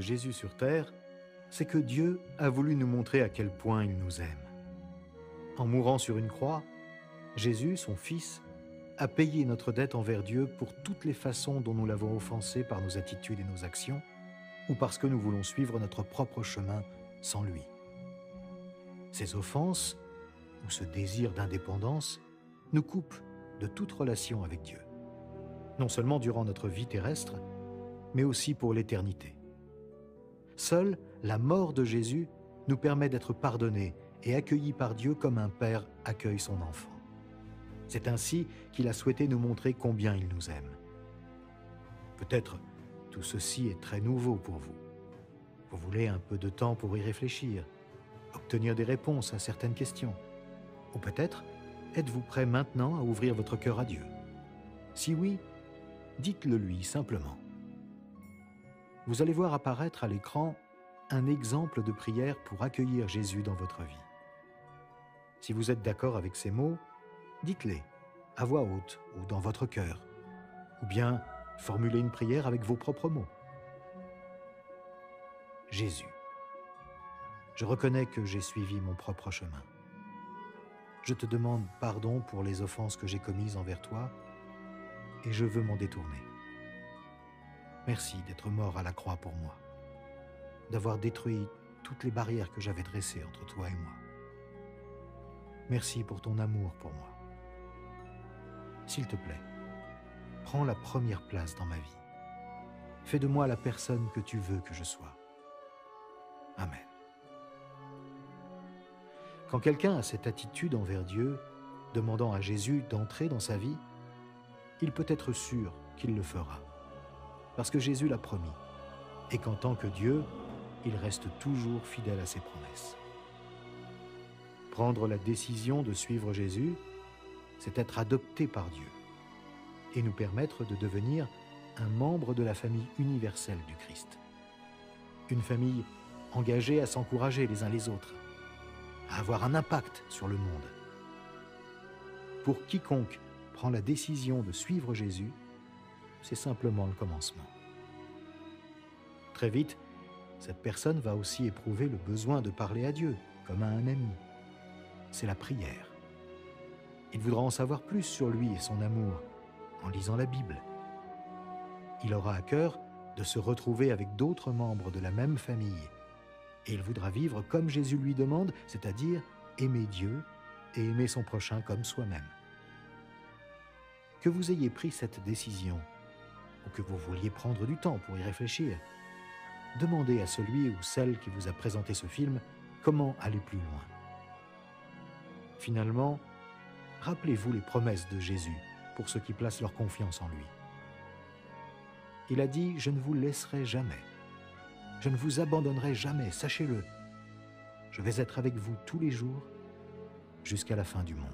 Jésus sur terre, c'est que Dieu a voulu nous montrer à quel point il nous aime. En mourant sur une croix, Jésus, son Fils, a payé notre dette envers Dieu pour toutes les façons dont nous l'avons offensé par nos attitudes et nos actions, ou parce que nous voulons suivre notre propre chemin sans lui. Ces offenses, ou ce désir d'indépendance, nous coupent de toute relation avec Dieu, non seulement durant notre vie terrestre, mais aussi pour l'éternité. Seule la mort de Jésus nous permet d'être pardonnés et accueillis par Dieu comme un père accueille son enfant. C'est ainsi qu'il a souhaité nous montrer combien il nous aime. Peut-être tout ceci est très nouveau pour vous. Vous voulez un peu de temps pour y réfléchir, obtenir des réponses à certaines questions. Ou peut-être êtes-vous prêt maintenant à ouvrir votre cœur à Dieu? Si oui, dites-le lui simplement. Vous allez voir apparaître à l'écran un exemple de prière pour accueillir Jésus dans votre vie. Si vous êtes d'accord avec ces mots, dites-les à voix haute ou dans votre cœur, ou bien formulez une prière avec vos propres mots. Jésus, je reconnais que j'ai suivi mon propre chemin. Je te demande pardon pour les offenses que j'ai commises envers toi et je veux m'en détourner. Merci d'être mort à la croix pour moi, d'avoir détruit toutes les barrières que j'avais dressées entre toi et moi. Merci pour ton amour pour moi. S'il te plaît, prends la première place dans ma vie. Fais de moi la personne que tu veux que je sois. Amen. Quand quelqu'un a cette attitude envers Dieu, demandant à Jésus d'entrer dans sa vie, il peut être sûr qu'il le fera, parce que Jésus l'a promis, et qu'en tant que Dieu, il reste toujours fidèle à ses promesses. Prendre la décision de suivre Jésus, c'est être adopté par Dieu et nous permettre de devenir un membre de la famille universelle du Christ. Une famille engagée à s'encourager les uns les autres, à avoir un impact sur le monde. Pour quiconque prend la décision de suivre Jésus, c'est simplement le commencement. Très vite, cette personne va aussi éprouver le besoin de parler à Dieu, comme à un ami. C'est la prière. Il voudra en savoir plus sur lui et son amour en lisant la Bible. Il aura à cœur de se retrouver avec d'autres membres de la même famille et il voudra vivre comme Jésus lui demande, c'est-à-dire aimer Dieu et aimer son prochain comme soi-même. Que vous ayez pris cette décision ou que vous vouliez prendre du temps pour y réfléchir, demandez à celui ou celle qui vous a présenté ce film comment aller plus loin. Finalement, rappelez-vous les promesses de Jésus pour ceux qui placent leur confiance en lui. Il a dit « Je ne vous laisserai jamais. Je ne vous abandonnerai jamais, sachez-le. Je vais être avec vous tous les jours jusqu'à la fin du monde. »